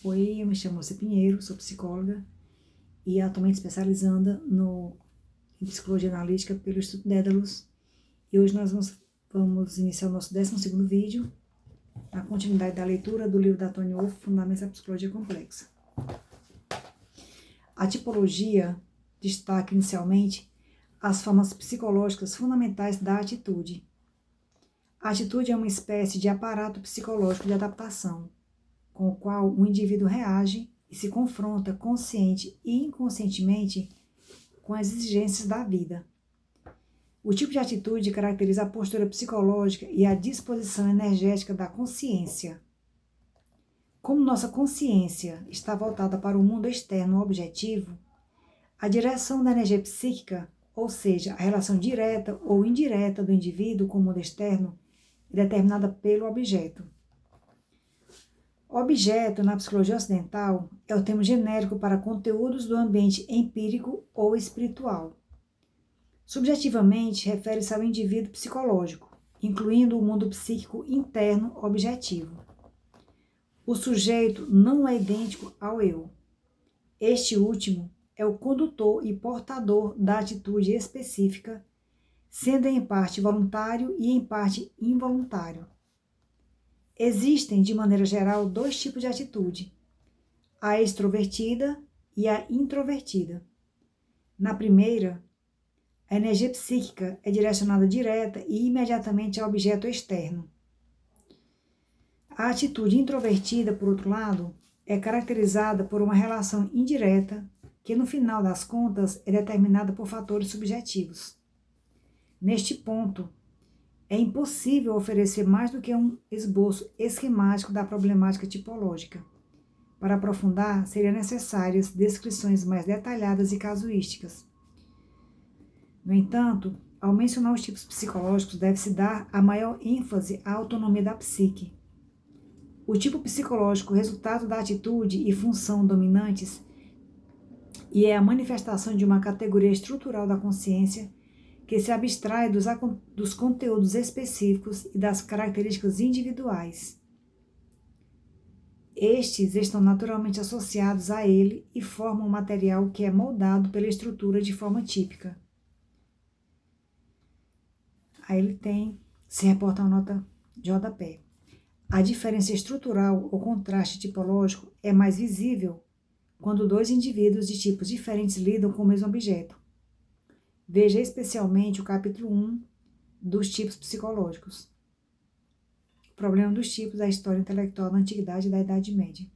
Oi, eu me chamo Lúcia Pinheiro, sou psicóloga e atualmente especializando em psicologia analítica pelo Instituto Dédalus. E hoje nós vamos iniciar o nosso 12º vídeo, na continuidade da leitura do livro da Toni Wolff, Fundamentos da Psicologia Complexa. A tipologia destaca inicialmente as formas psicológicas fundamentais da atitude. A atitude é uma espécie de aparato psicológico de adaptação, com o qual o indivíduo reage e se confronta consciente e inconscientemente com as exigências da vida. O tipo de atitude caracteriza a postura psicológica e a disposição energética da consciência. Como nossa consciência está voltada para o mundo externo objetivo, a direção da energia psíquica, ou seja, a relação direta ou indireta do indivíduo com o mundo externo, é determinada pelo objeto. Objeto, na psicologia ocidental, é o termo genérico para conteúdos do ambiente empírico ou espiritual. Subjetivamente, refere-se ao indivíduo psicológico, incluindo o mundo psíquico interno objetivo. O sujeito não é idêntico ao eu. Este último é o condutor e portador da atitude específica, sendo em parte voluntário e em parte involuntário. Existem, de maneira geral, dois tipos de atitude, a extrovertida e a introvertida. Na primeira, a energia psíquica é direcionada direta e imediatamente ao objeto externo. A atitude introvertida, por outro lado, é caracterizada por uma relação indireta que, no final das contas, é determinada por fatores subjetivos. Neste ponto, é impossível oferecer mais do que um esboço esquemático da problemática tipológica. Para aprofundar, seriam necessárias descrições mais detalhadas e casuísticas. No entanto, ao mencionar os tipos psicológicos, deve-se dar a maior ênfase à autonomia da psique. O tipo psicológico, resultado da atitude e função dominantes, e é a manifestação de uma categoria estrutural da consciência que se abstrai dos conteúdos específicos e das características individuais. Estes estão naturalmente associados a ele e formam um material que é moldado pela estrutura de forma típica. Aí ele se reporta uma nota de rodapé. A diferença estrutural ou contraste tipológico é mais visível quando dois indivíduos de tipos diferentes lidam com o mesmo objeto. Veja especialmente o capítulo 1 dos tipos psicológicos. O problema dos tipos da história intelectual da Antiguidade e da Idade Média.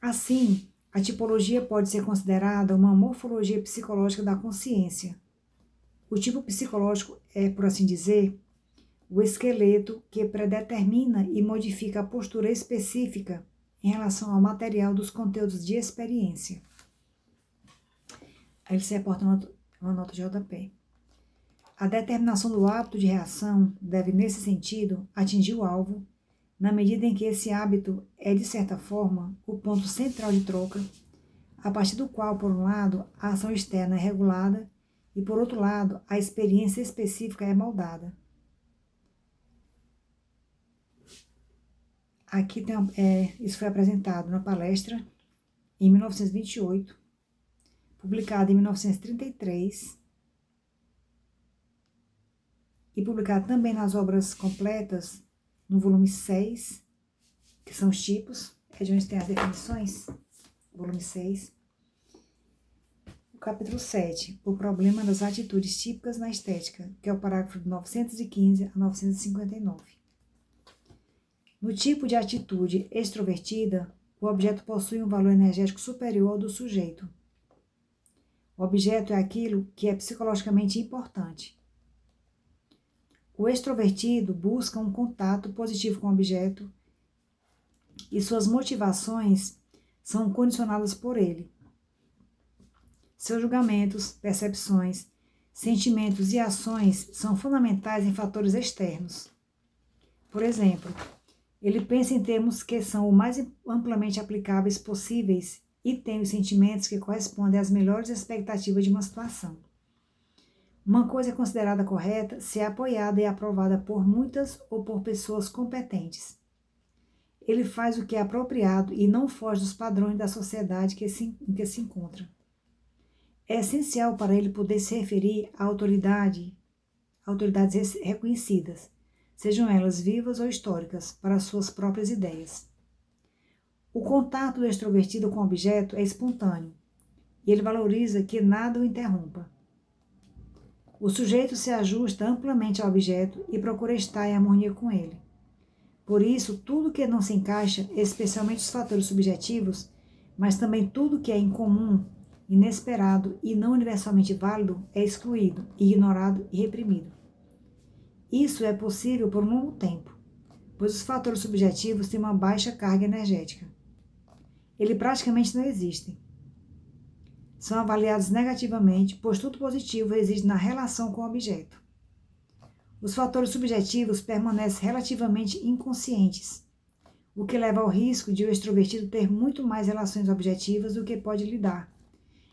Assim, a tipologia pode ser considerada uma morfologia psicológica da consciência. O tipo psicológico é, por assim dizer, o esqueleto que predetermina e modifica a postura específica em relação ao material dos conteúdos de experiência. Aí ele se reporta uma nota de rodapé. A determinação do hábito de reação deve, nesse sentido, atingir o alvo, na medida em que esse hábito é, de certa forma, o ponto central de troca, a partir do qual, por um lado, a ação externa é regulada e, por outro lado, a experiência específica é moldada. Aqui isso foi apresentado na palestra em 1928, publicado em 1933 e publicado também nas obras completas no volume 6, que são os tipos, é de onde tem as definições, volume 6. O capítulo 7, o problema das atitudes típicas na estética, que é o parágrafo de 915 a 959. No tipo de atitude extrovertida, o objeto possui um valor energético superior ao do sujeito. O objeto é aquilo que é psicologicamente importante. O extrovertido busca um contato positivo com o objeto e suas motivações são condicionadas por ele. Seus julgamentos, percepções, sentimentos e ações são fundamentais em fatores externos. Por exemplo, ele pensa em termos que são o mais amplamente aplicáveis possíveis e tem os sentimentos que correspondem às melhores expectativas de uma situação. Uma coisa é considerada correta se é apoiada e aprovada por muitas ou por pessoas competentes. Ele faz o que é apropriado e não foge dos padrões da sociedade em que se encontra. É essencial para ele poder se referir a autoridades reconhecidas, sejam elas vivas ou históricas, para suas próprias ideias. O contato do extrovertido com o objeto é espontâneo, e ele valoriza que nada o interrompa. O sujeito se ajusta amplamente ao objeto e procura estar em harmonia com ele. Por isso, tudo que não se encaixa, especialmente os fatores subjetivos, mas também tudo que é incomum, inesperado e não universalmente válido, é excluído, ignorado e reprimido. Isso é possível por um longo tempo, pois os fatores subjetivos têm uma baixa carga energética. Eles praticamente não existem. São avaliados negativamente, pois tudo positivo reside na relação com o objeto. Os fatores subjetivos permanecem relativamente inconscientes, o que leva ao risco de o extrovertido ter muito mais relações objetivas do que pode lidar,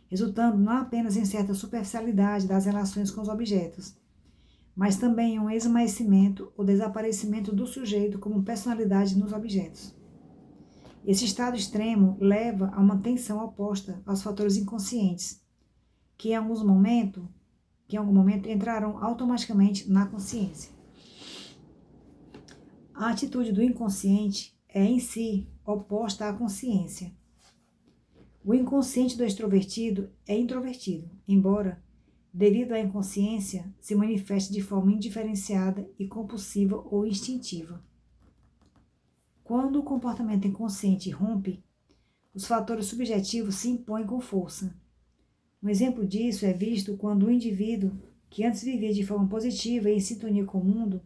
resultando não apenas em certa superficialidade das relações com os objetos, mas também em um esmaecimento ou desaparecimento do sujeito como personalidade nos objetos. Esse estado extremo leva a uma tensão oposta aos fatores inconscientes, que em algum momento entrarão automaticamente na consciência. A atitude do inconsciente é em si oposta à consciência. O inconsciente do extrovertido é introvertido, embora, devido à inconsciência, se manifeste de forma indiferenciada e compulsiva ou instintiva. Quando o comportamento inconsciente rompe, os fatores subjetivos se impõem com força. Um exemplo disso é visto quando o indivíduo, que antes vivia de forma positiva e em sintonia com o mundo,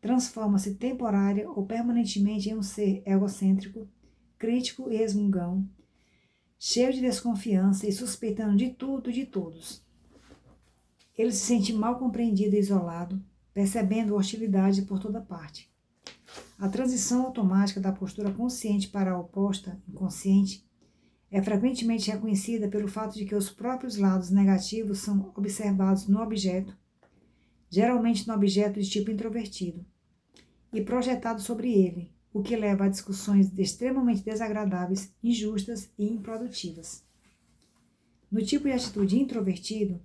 transforma-se temporária ou permanentemente em um ser egocêntrico, crítico e resmungão, cheio de desconfiança e suspeitando de tudo e de todos. Ele se sente mal compreendido e isolado, percebendo hostilidade por toda parte. A transição automática da postura consciente para a oposta, inconsciente, é frequentemente reconhecida pelo fato de que os próprios lados negativos são observados no objeto, geralmente no objeto de tipo introvertido, e projetados sobre ele, o que leva a discussões extremamente desagradáveis, injustas e improdutivas. No tipo de atitude introvertido,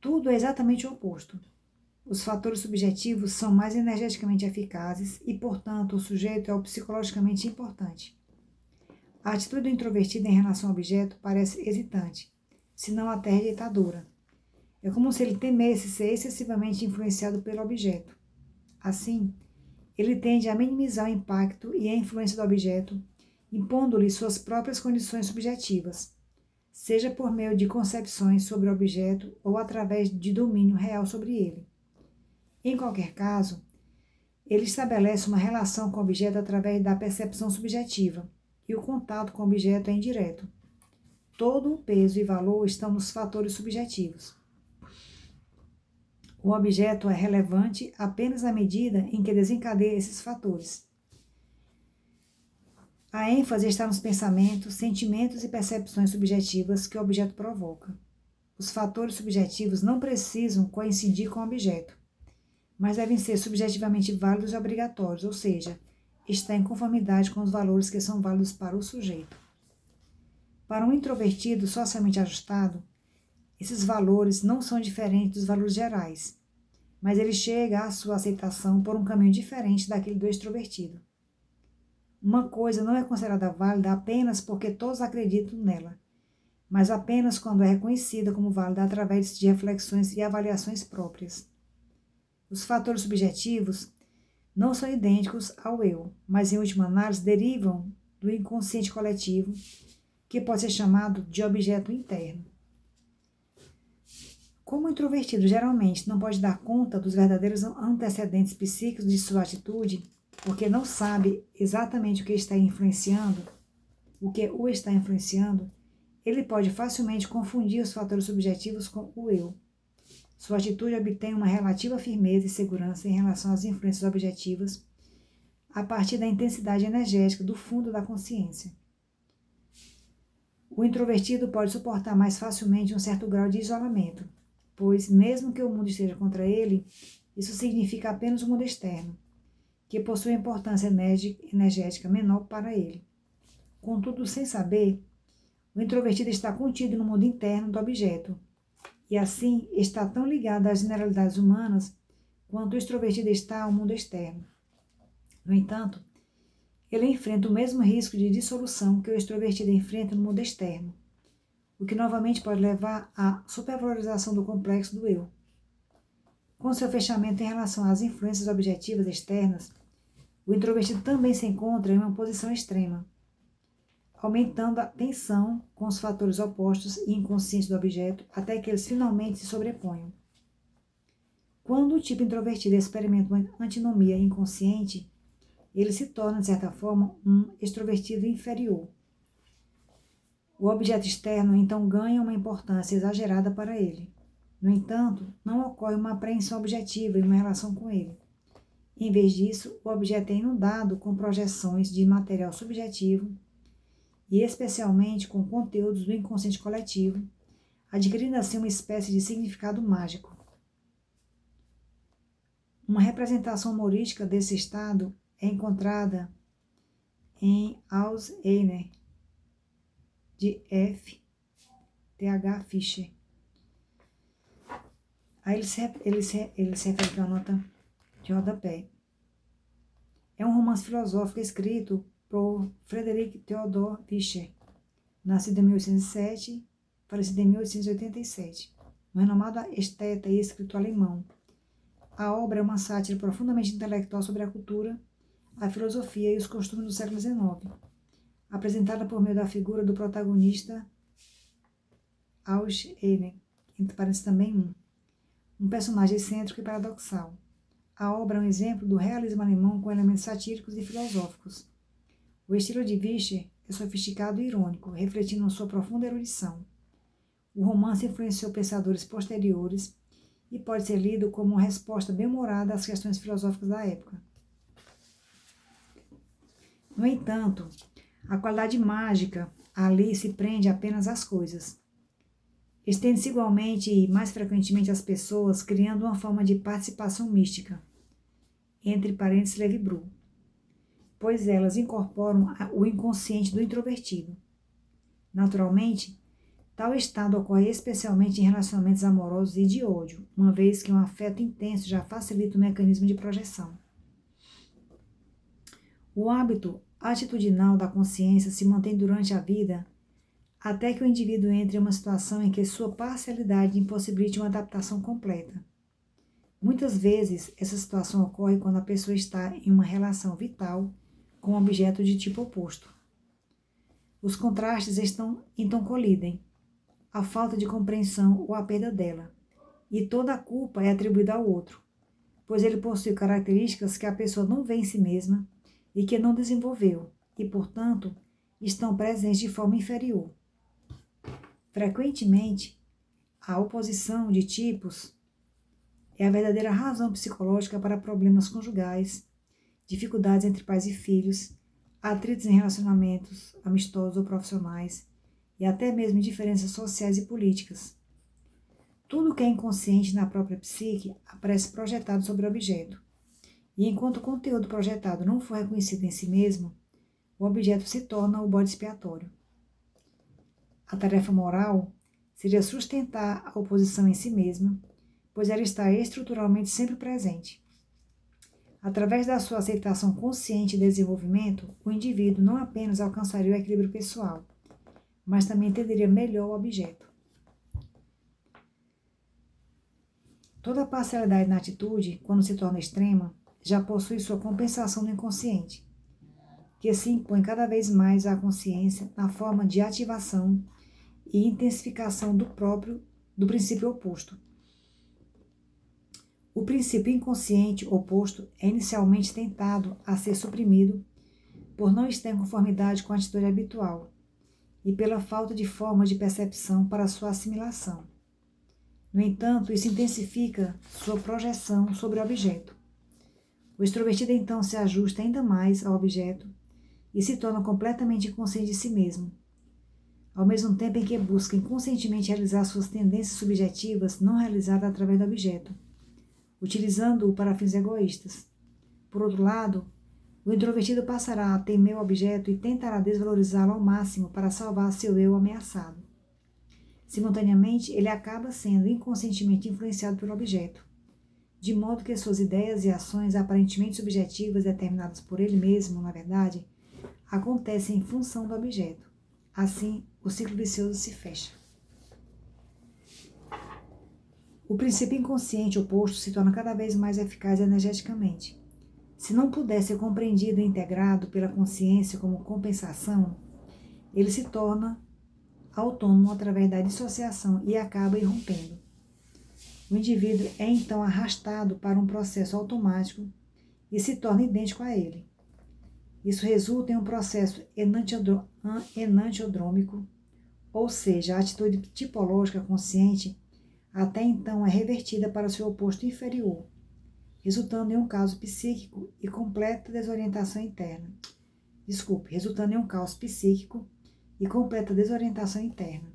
tudo é exatamente o oposto. Os fatores subjetivos são mais energeticamente eficazes e, portanto, o sujeito é o psicologicamente importante. A atitude do introvertido em relação ao objeto parece hesitante, se não até rejeitadora. É como se ele temesse ser excessivamente influenciado pelo objeto. Assim, ele tende a minimizar o impacto e a influência do objeto, impondo-lhe suas próprias condições subjetivas, seja por meio de concepções sobre o objeto ou através de domínio real sobre ele. Em qualquer caso, ele estabelece uma relação com o objeto através da percepção subjetiva, e o contato com o objeto é indireto. Todo o peso e valor estão nos fatores subjetivos. O objeto é relevante apenas na medida em que desencadeia esses fatores. A ênfase está nos pensamentos, sentimentos e percepções subjetivas que o objeto provoca. Os fatores subjetivos não precisam coincidir com o objeto, mas devem ser subjetivamente válidos e obrigatórios, ou seja, está em conformidade com os valores que são válidos para o sujeito. Para um introvertido socialmente ajustado, esses valores não são diferentes dos valores gerais, mas ele chega à sua aceitação por um caminho diferente daquele do extrovertido. Uma coisa não é considerada válida apenas porque todos acreditam nela, mas apenas quando é reconhecida como válida através de reflexões e avaliações próprias. Os fatores subjetivos não são idênticos ao eu, mas em última análise derivam do inconsciente coletivo, que pode ser chamado de objeto interno. Como o introvertido geralmente não pode dar conta dos verdadeiros antecedentes psíquicos de sua atitude, porque não sabe exatamente o que o está influenciando, ele pode facilmente confundir os fatores subjetivos com o eu. Sua atitude obtém uma relativa firmeza e segurança em relação às influências objetivas a partir da intensidade energética do fundo da consciência. O introvertido pode suportar mais facilmente um certo grau de isolamento, pois, mesmo que o mundo esteja contra ele, isso significa apenas o mundo externo, que possui importância energética menor para ele. Contudo, sem saber, o introvertido está contido no mundo interno do objeto, e assim está tão ligado às generalidades humanas quanto o extrovertido está ao mundo externo. No entanto, ele enfrenta o mesmo risco de dissolução que o extrovertido enfrenta no mundo externo, o que novamente pode levar à supervalorização do complexo do eu. Com seu fechamento em relação às influências objetivas externas, o introvertido também se encontra em uma posição extrema, aumentando a tensão com os fatores opostos e inconscientes do objeto até que eles finalmente se sobreponham. Quando o tipo introvertido experimenta uma antinomia inconsciente, ele se torna, de certa forma, um extrovertido inferior. O objeto externo, então, ganha uma importância exagerada para ele. No entanto, não ocorre uma apreensão objetiva em uma relação com ele. Em vez disso, o objeto é inundado com projeções de material subjetivo e especialmente com conteúdos do inconsciente coletivo, adquirindo assim uma espécie de significado mágico. Uma representação humorística desse estado é encontrada em Aus Einer, de F. T.H. Fischer. Aí ele se refere aqui a uma nota de rodapé. É um romance filosófico escrito por Friedrich Theodor Fischer, nascido em 1807, falecido em 1887, um renomado esteta e escritor alemão. A obra é uma sátira profundamente intelectual sobre a cultura, a filosofia e os costumes do século XIX, apresentada por meio da figura do protagonista Aus Einer, entre parênteses também um personagem excêntrico e paradoxal. A obra é um exemplo do realismo alemão com elementos satíricos e filosóficos. O estilo de Fischer é sofisticado e irônico, refletindo sua profunda erudição. O romance influenciou pensadores posteriores e pode ser lido como uma resposta bem-humorada às questões filosóficas da época. No entanto, a qualidade mágica ali se prende apenas às coisas. Estende-se igualmente e mais frequentemente às pessoas, criando uma forma de participação mística, entre parênteses Levi-Bru, pois elas incorporam o inconsciente do introvertido. Naturalmente, tal estado ocorre especialmente em relacionamentos amorosos e de ódio, uma vez que um afeto intenso já facilita o mecanismo de projeção. O hábito atitudinal da consciência se mantém durante a vida até que o indivíduo entre em uma situação em que sua parcialidade impossibilite uma adaptação completa. Muitas vezes, essa situação ocorre quando a pessoa está em uma relação vital com um objeto de tipo oposto. Os contrastes então colidem, a falta de compreensão ou a perda dela, e toda a culpa é atribuída ao outro, pois ele possui características que a pessoa não vê em si mesma e que não desenvolveu, e, portanto, estão presentes de forma inferior. Frequentemente, a oposição de tipos é a verdadeira razão psicológica para problemas conjugais, dificuldades entre pais e filhos, atritos em relacionamentos amistosos ou profissionais e até mesmo diferenças sociais e políticas. Tudo que é inconsciente na própria psique aparece projetado sobre o objeto, e enquanto o conteúdo projetado não for reconhecido em si mesmo, o objeto se torna o bode expiatório. A tarefa moral seria sustentar a oposição em si mesma, pois ela está estruturalmente sempre presente. Através da sua aceitação consciente e desenvolvimento, o indivíduo não apenas alcançaria o equilíbrio pessoal, mas também entenderia melhor o objeto. Toda parcialidade na atitude, quando se torna extrema, já possui sua compensação no inconsciente, que se impõe cada vez mais à consciência na forma de ativação e intensificação do princípio oposto. O princípio inconsciente oposto é inicialmente tentado a ser suprimido por não estar em conformidade com a atitude habitual e pela falta de forma de percepção para sua assimilação. No entanto, isso intensifica sua projeção sobre o objeto. O extrovertido então se ajusta ainda mais ao objeto e se torna completamente inconsciente de si mesmo, ao mesmo tempo em que busca inconscientemente realizar suas tendências subjetivas não realizadas através do objeto, utilizando-o para fins egoístas. Por outro lado, o introvertido passará a temer o objeto e tentará desvalorizá-lo ao máximo para salvar seu eu ameaçado. Simultaneamente, ele acaba sendo inconscientemente influenciado pelo objeto, de modo que suas ideias e ações aparentemente subjetivas determinadas por ele mesmo, na verdade, acontecem em função do objeto. Assim, o ciclo vicioso se fecha. O princípio inconsciente oposto se torna cada vez mais eficaz energeticamente. Se não puder ser compreendido e integrado pela consciência como compensação, ele se torna autônomo através da dissociação e acaba irrompendo. O indivíduo é então arrastado para um processo automático e se torna idêntico a ele. Isso resulta em um processo enantiodrômico, ou seja, a atitude tipológica consciente até então é revertida para seu oposto inferior, resultando em um caos psíquico e completa desorientação interna. Resultando em um caos psíquico e completa desorientação interna.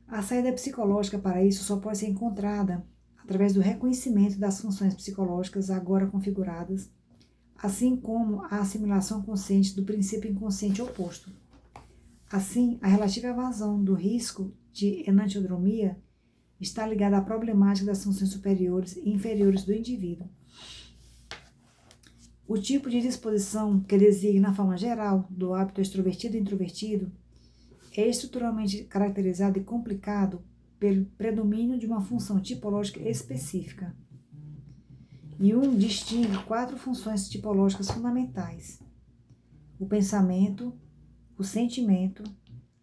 A saída psicológica para isso só pode ser encontrada através do reconhecimento das funções psicológicas agora configuradas, assim como a assimilação consciente do princípio inconsciente oposto. Assim, a relativa evasão do risco de enantiodromia está ligada à problemática das funções superiores e inferiores do indivíduo. O tipo de disposição que designa a forma geral do hábito extrovertido e introvertido é estruturalmente caracterizado e complicado pelo predomínio de uma função tipológica específica. Jung distingue 4 funções tipológicas fundamentais: o pensamento, o sentimento,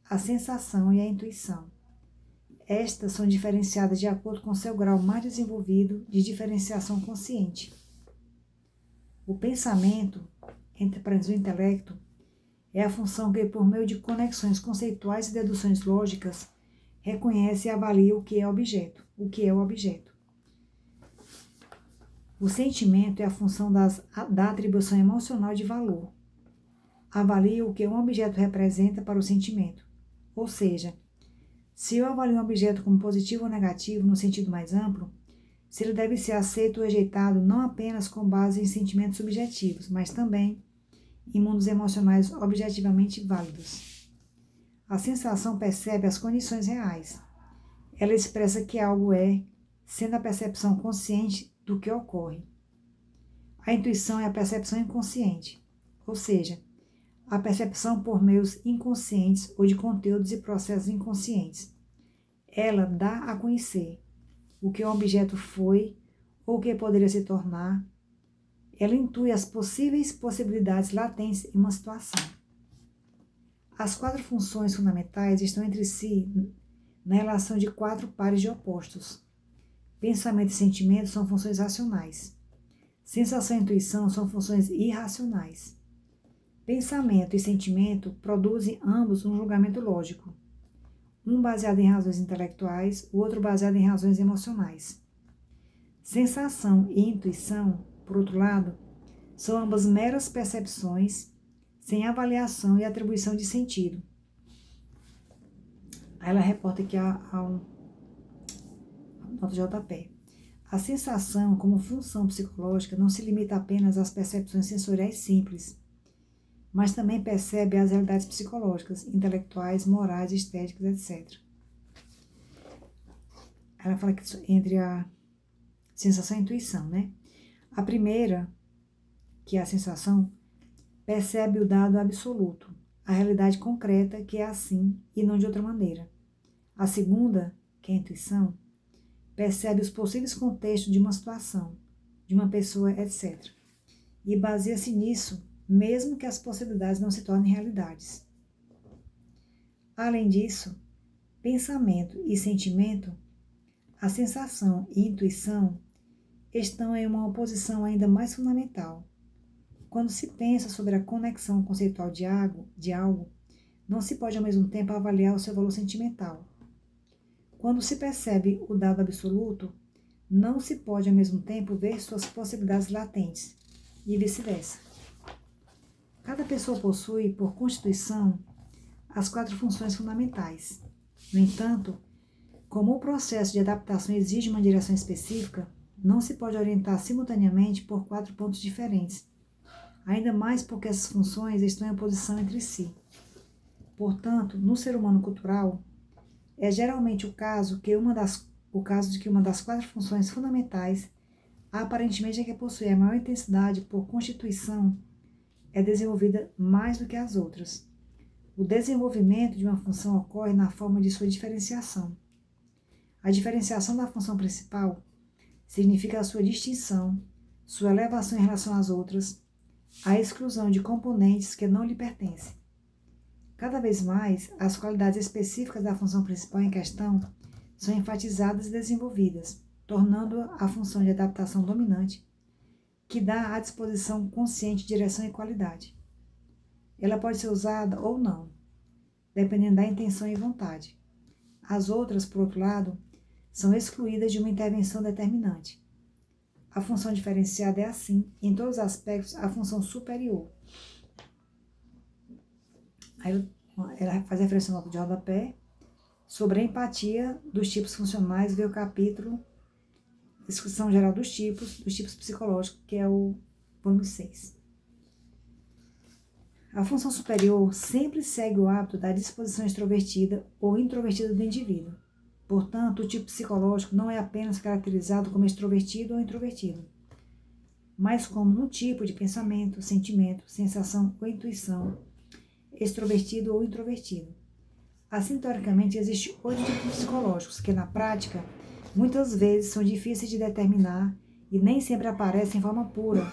a sensação e a intuição. Estas são diferenciadas de acordo com seu grau mais desenvolvido de diferenciação consciente. O pensamento, entre parênteses, o intelecto, é a função que, por meio de conexões conceituais e deduções lógicas, reconhece e avalia o que é o objeto. O sentimento é a função da atribuição emocional de valor. Avalia o que um objeto representa para o sentimento. Ou seja, se eu avalio um objeto como positivo ou negativo no sentido mais amplo, se ele deve ser aceito ou rejeitado não apenas com base em sentimentos subjetivos, mas também em mundos emocionais objetivamente válidos. A sensação percebe as condições reais. Ela expressa que algo é, sendo a percepção consciente do que ocorre. A intuição é a percepção inconsciente, ou seja, a percepção por meios inconscientes ou de conteúdos e processos inconscientes. Ela dá a conhecer o que um objeto foi ou o que poderia se tornar. Ela intui as possíveis possibilidades latentes em uma situação. As 4 funções fundamentais estão entre si na relação de 4 pares de opostos. Pensamento e sentimento são funções racionais. Sensação e intuição são funções irracionais. Pensamento e sentimento produzem ambos um julgamento lógico, um baseado em razões intelectuais, o outro baseado em razões emocionais. Sensação e intuição, por outro lado, são ambas meras percepções, sem avaliação e atribuição de sentido. Aí ela reporta aqui a nota de rodapé. A sensação, como função psicológica, não se limita apenas às percepções sensoriais simples, mas também percebe as realidades psicológicas, intelectuais, morais, estéticas, etc. Ela fala que entre a sensação e a intuição, né? A primeira, que é a sensação, percebe o dado absoluto, a realidade concreta, que é assim e não de outra maneira. A segunda, que é a intuição, percebe os possíveis contextos de uma situação, de uma pessoa, etc. E baseia-se nisso, mesmo que as possibilidades não se tornem realidades. Além disso, pensamento e sentimento, a sensação e intuição estão em uma oposição ainda mais fundamental. Quando se pensa sobre a conexão conceitual de algo, não se pode ao mesmo tempo avaliar o seu valor sentimental. Quando se percebe o dado absoluto, não se pode ao mesmo tempo ver suas possibilidades latentes, e vice-versa. Cada pessoa possui, por constituição, as 4 funções fundamentais. No entanto, como o processo de adaptação exige uma direção específica, não se pode orientar simultaneamente por 4 pontos diferentes, ainda mais porque essas funções estão em oposição entre si. Portanto, no ser humano cultural, é geralmente o caso de que uma das 4 funções fundamentais, aparentemente a que possui a maior intensidade por constituição, é desenvolvida mais do que as outras. O desenvolvimento de uma função ocorre na forma de sua diferenciação. A diferenciação da função principal significa a sua distinção, sua elevação em relação às outras, a exclusão de componentes que não lhe pertencem. Cada vez mais, as qualidades específicas da função principal em questão são enfatizadas e desenvolvidas, tornando-a a função de adaptação dominante, que dá à disposição consciente direção e qualidade. Ela pode ser usada ou não, dependendo da intenção e vontade. As outras, por outro lado, são excluídas de uma intervenção determinante. A função diferenciada é, assim, em todos os aspectos, a função superior. Aí ela faz referência ao nota de rodapé sobre a empatia dos tipos funcionais, vê o capítulo Descrição Geral dos tipos psicológicos, que é o volume 6. A função superior sempre segue o hábito da disposição extrovertida ou introvertida do indivíduo. Portanto, o tipo psicológico não é apenas caracterizado como extrovertido ou introvertido, mas como um tipo de pensamento, sentimento, sensação ou intuição, extrovertido ou introvertido. Assim, teoricamente, existem 8 tipos psicológicos que, na prática, muitas vezes são difíceis de determinar e nem sempre aparecem em forma pura,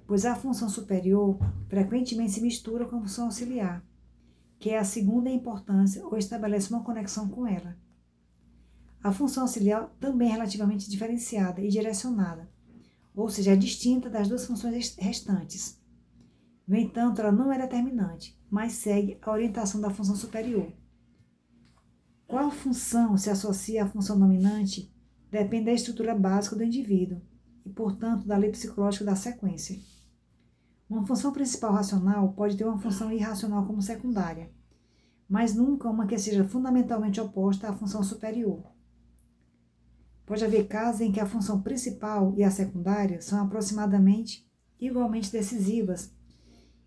pois a função superior frequentemente se mistura com a função auxiliar, que é a segunda em importância ou estabelece uma conexão com ela. A função auxiliar também é relativamente diferenciada e direcionada, ou seja, é distinta das 2 funções restantes. No entanto, ela não é determinante, mas segue a orientação da função superior. Qual função se associa à função dominante depende da estrutura básica do indivíduo e, portanto, da lei psicológica da sequência. Uma função principal racional pode ter uma função irracional como secundária, mas nunca uma que seja fundamentalmente oposta à função superior. Pode haver casos em que a função principal e a secundária são aproximadamente igualmente decisivas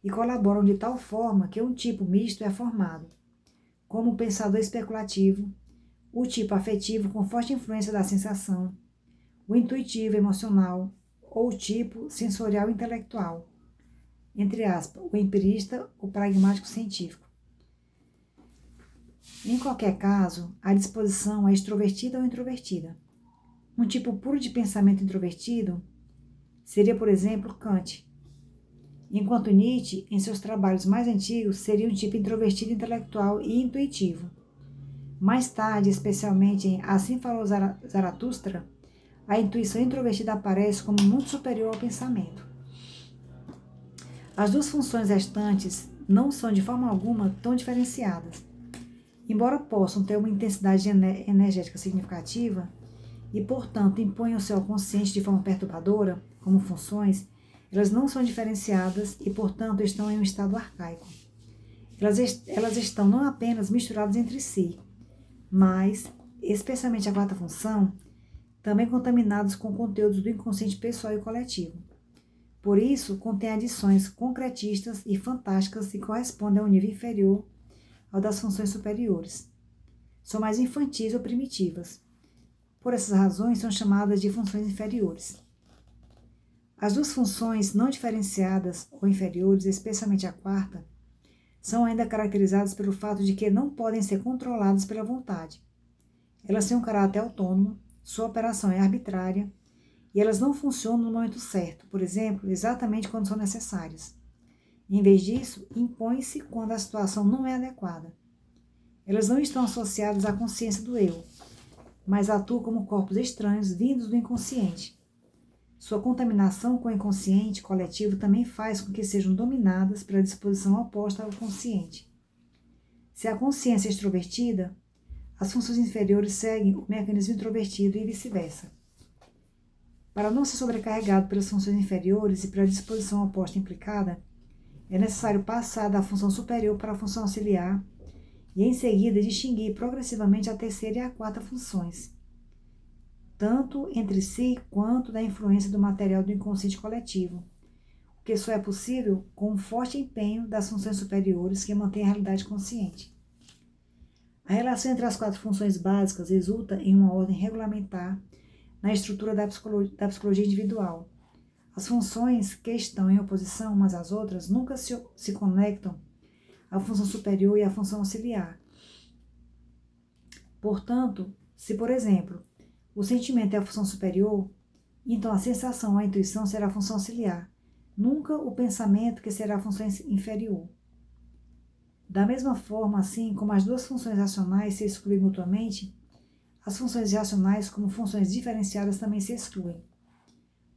e colaboram de tal forma que um tipo misto é formado, como o pensador especulativo, o tipo afetivo com forte influência da sensação, o intuitivo emocional ou o tipo sensorial intelectual, entre aspas, o empirista, o pragmático científico. Em qualquer caso, a disposição é extrovertida ou introvertida. Um tipo puro de pensamento introvertido seria, por exemplo, Kant, enquanto Nietzsche, em seus trabalhos mais antigos, seria um tipo introvertido intelectual e intuitivo. Mais tarde, especialmente em Assim Falou Zaratustra, a intuição introvertida aparece como muito superior ao pensamento. As 2 funções restantes não são de forma alguma tão diferenciadas. Embora possam ter uma intensidade energética significativa e, portanto, imponham seu consciente de forma perturbadora, como funções, elas não são diferenciadas e, portanto, estão em um estado arcaico. Elas estão não apenas misturadas entre si, mas, especialmente a 4ª função, também contaminadas com conteúdos do inconsciente pessoal e coletivo. Por isso, contém adições concretistas e fantásticas que correspondem a um nível inferior ao das funções superiores. São mais infantis ou primitivas. Por essas razões, são chamadas de funções inferiores. As 2 funções não diferenciadas ou inferiores, especialmente a 4ª, são ainda caracterizadas pelo fato de que não podem ser controladas pela vontade. Elas têm um caráter autônomo, sua operação é arbitrária e elas não funcionam no momento certo, por exemplo, exatamente quando são necessárias. Em vez disso, impõem-se quando a situação não é adequada. Elas não estão associadas à consciência do eu, mas atuam como corpos estranhos vindos do inconsciente. Sua contaminação com o inconsciente coletivo também faz com que sejam dominadas pela disposição oposta ao consciente. Se a consciência é extrovertida, as funções inferiores seguem o mecanismo introvertido e vice-versa. Para não ser sobrecarregado pelas funções inferiores e pela disposição oposta implicada, é necessário passar da função superior para a função auxiliar e, em seguida, distinguir progressivamente a 3ª e a 4ª funções. tanto entre si quanto da influência do material do inconsciente coletivo, o que só é possível com um forte empenho das funções superiores que mantêm a realidade consciente. A relação entre as 4 funções básicas resulta em uma ordem regulamentar na estrutura da psicologia individual. As funções que estão em oposição umas às outras nunca se conectam à função superior e à função auxiliar. Portanto, se, por exemplo, o sentimento é a função superior, então a sensação ou a intuição será a função auxiliar, nunca o pensamento, que será a função inferior. Da mesma forma, assim como as 2 funções racionais se excluem mutuamente, as funções irracionais, como funções diferenciadas, também se excluem.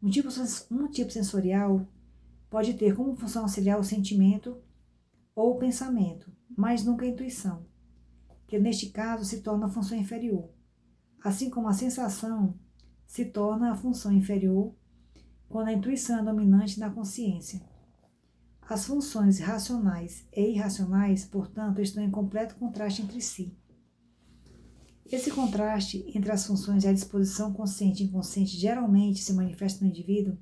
Um tipo sensorial pode ter como função auxiliar o sentimento ou o pensamento, mas nunca a intuição, que neste caso se torna a função inferior, assim como a sensação se torna a função inferior quando a intuição é dominante na consciência. As funções racionais e irracionais, portanto, estão em completo contraste entre si. Esse contraste entre as funções e a disposição consciente e inconsciente geralmente se manifesta no indivíduo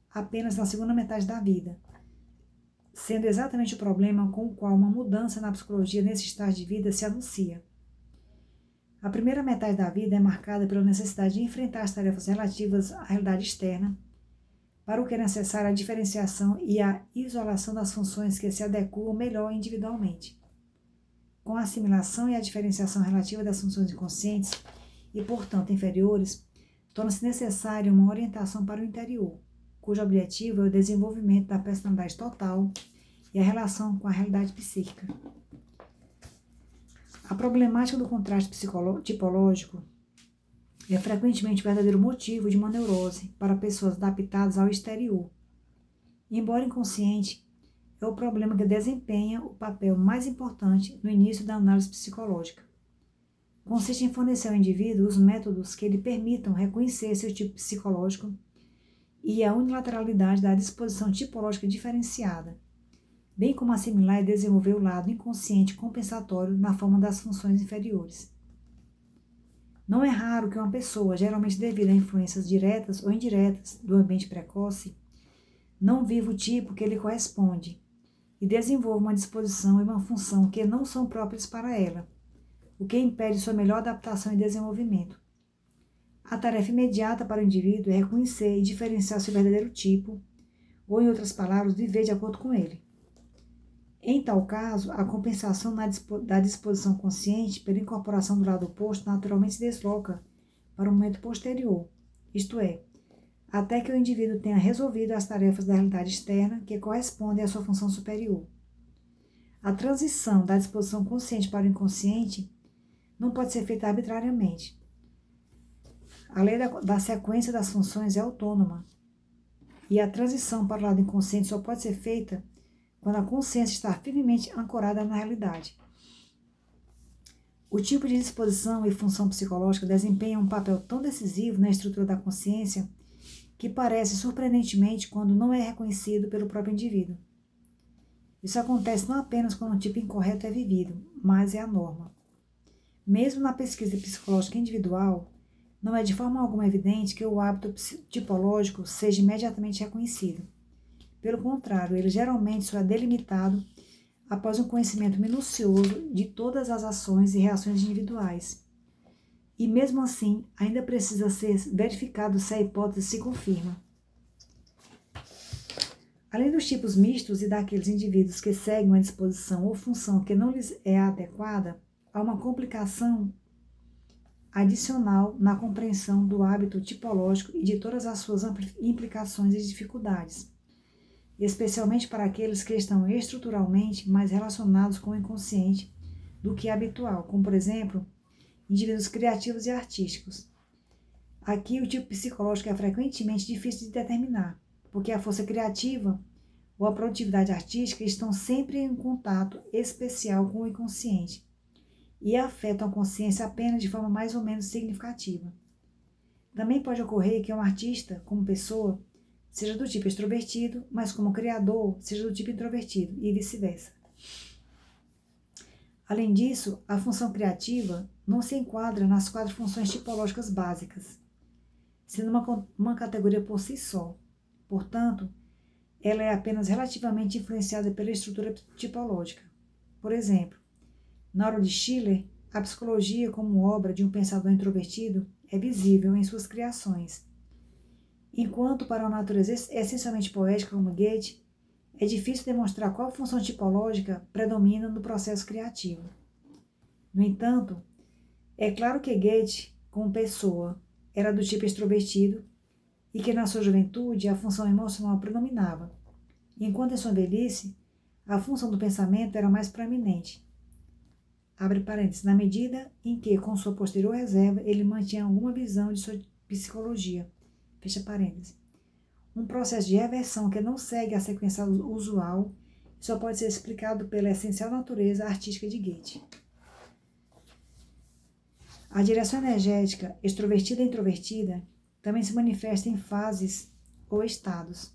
apenas na segunda metade da vida, sendo exatamente o problema com o qual uma mudança na psicologia nesse estágio de vida se anuncia. A primeira metade da vida é marcada pela necessidade de enfrentar as tarefas relativas à realidade externa, para o que é necessária a diferenciação e a isolação das funções que se adequam melhor individualmente. Com a assimilação e a diferenciação relativa das funções inconscientes e, portanto, inferiores, torna-se necessária uma orientação para o interior, cujo objetivo é o desenvolvimento da personalidade total e a relação com a realidade psíquica. A problemática do contraste tipológico é frequentemente o verdadeiro motivo de uma neurose para pessoas adaptadas ao exterior. Embora inconsciente, é o problema que desempenha o papel mais importante no início da análise psicológica. Consiste em fornecer ao indivíduo os métodos que lhe permitam reconhecer seu tipo psicológico e a unilateralidade da disposição tipológica diferenciada, bem como assimilar e desenvolver o lado inconsciente compensatório na forma das funções inferiores. Não é raro que uma pessoa, geralmente devido a influências diretas ou indiretas do ambiente precoce, não viva o tipo que lhe corresponde e desenvolva uma disposição e uma função que não são próprias para ela, o que impede sua melhor adaptação e desenvolvimento. A tarefa imediata para o indivíduo é reconhecer e diferenciar seu verdadeiro tipo, ou, em outras palavras, viver de acordo com ele. Em tal caso, a compensação da disposição consciente pela incorporação do lado oposto naturalmente se desloca para o momento posterior, isto é, até que o indivíduo tenha resolvido as tarefas da realidade externa que correspondem à sua função superior. A transição da disposição consciente para o inconsciente não pode ser feita arbitrariamente. A lei da sequência das funções é autônoma e a transição para o lado inconsciente só pode ser feita quando a consciência está firmemente ancorada na realidade. O tipo de disposição e função psicológica desempenha um papel tão decisivo na estrutura da consciência que parece surpreendentemente quando não é reconhecido pelo próprio indivíduo. Isso acontece não apenas quando um tipo incorreto é vivido, mas é a norma. Mesmo na pesquisa psicológica individual, não é de forma alguma evidente que o hábito tipológico seja imediatamente reconhecido. Pelo contrário, ele geralmente só é delimitado após um conhecimento minucioso de todas as ações e reações individuais. E mesmo assim, ainda precisa ser verificado se a hipótese se confirma. Além dos tipos mistos e daqueles indivíduos que seguem uma disposição ou função que não lhes é adequada, há uma complicação adicional na compreensão do hábito tipológico e de todas as suas implicações e dificuldades, especialmente para aqueles que estão estruturalmente mais relacionados com o inconsciente do que é habitual, como, por exemplo, indivíduos criativos e artísticos. Aqui, o tipo psicológico é frequentemente difícil de determinar, porque a força criativa ou a produtividade artística estão sempre em contato especial com o inconsciente e afetam a consciência apenas de forma mais ou menos significativa. Também pode ocorrer que um artista, como pessoa, seja do tipo extrovertido, mas como criador, seja do tipo introvertido, e vice-versa. Além disso, a função criativa não se enquadra nas 4 funções tipológicas básicas. sendo uma categoria por si só. Portanto, ela é apenas relativamente influenciada pela estrutura tipológica. Por exemplo, na obra de Schiller, a psicologia como obra de um pensador introvertido é visível em suas criações, enquanto para uma natureza essencialmente poética como Goethe, é difícil demonstrar qual função tipológica predomina no processo criativo. No entanto, é claro que Goethe, como pessoa, era do tipo extrovertido e que na sua juventude a função emocional predominava, enquanto em sua velhice a função do pensamento era mais proeminente. Abre parênteses, na medida em que, com sua posterior reserva, ele mantinha alguma visão de sua psicologia. Fecha parênteses. Um processo de reversão que não segue a sequência usual só pode ser explicado pela essencial natureza artística de Goethe. A direção energética extrovertida e introvertida também se manifesta em fases ou estados.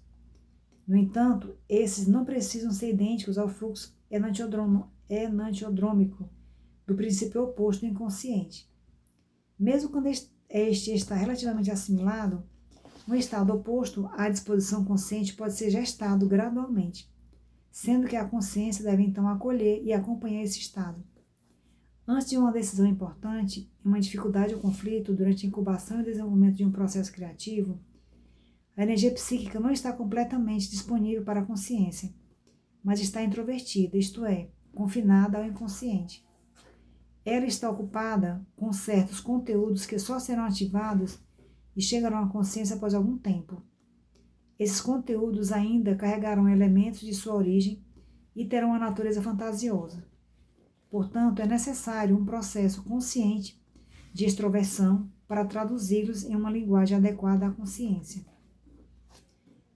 No entanto, esses não precisam ser idênticos ao fluxo enantiodrômico do princípio oposto do inconsciente. Mesmo quando este está relativamente assimilado, um estado oposto à disposição consciente pode ser gestado gradualmente, sendo que a consciência deve então acolher e acompanhar esse estado. Antes de uma decisão importante, uma dificuldade ou conflito durante a incubação e desenvolvimento de um processo criativo, a energia psíquica não está completamente disponível para a consciência, mas está introvertida, isto é, confinada ao inconsciente. Ela está ocupada com certos conteúdos que só serão ativados e chegarão à consciência após algum tempo. Esses conteúdos ainda carregarão elementos de sua origem e terão uma natureza fantasiosa. Portanto, é necessário um processo consciente de extroversão para traduzi-los em uma linguagem adequada à consciência.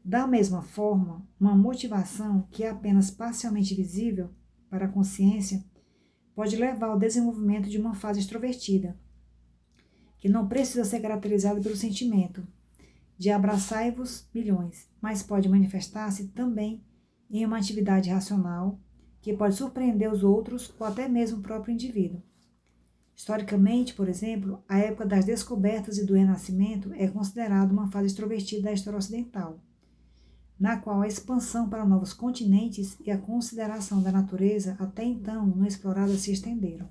Da mesma forma, uma motivação que é apenas parcialmente visível para a consciência pode levar ao desenvolvimento de uma fase extrovertida, que não precisa ser caracterizada pelo sentimento de abraçai-vos milhões, mas pode manifestar-se também em uma atividade racional que pode surpreender os outros ou até mesmo o próprio indivíduo. Historicamente, por exemplo, a época das descobertas e do renascimento é considerada uma fase extrovertida da história ocidental, na qual a expansão para novos continentes e a consideração da natureza até então não explorada se estenderam.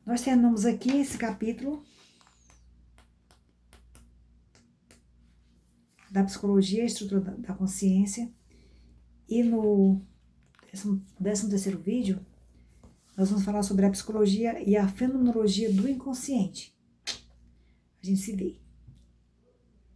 Nós terminamos aqui esse capítulo da psicologia e estrutura da consciência, e no 13º vídeo nós vamos falar sobre a psicologia e a fenomenologia do inconsciente. A gente se vê.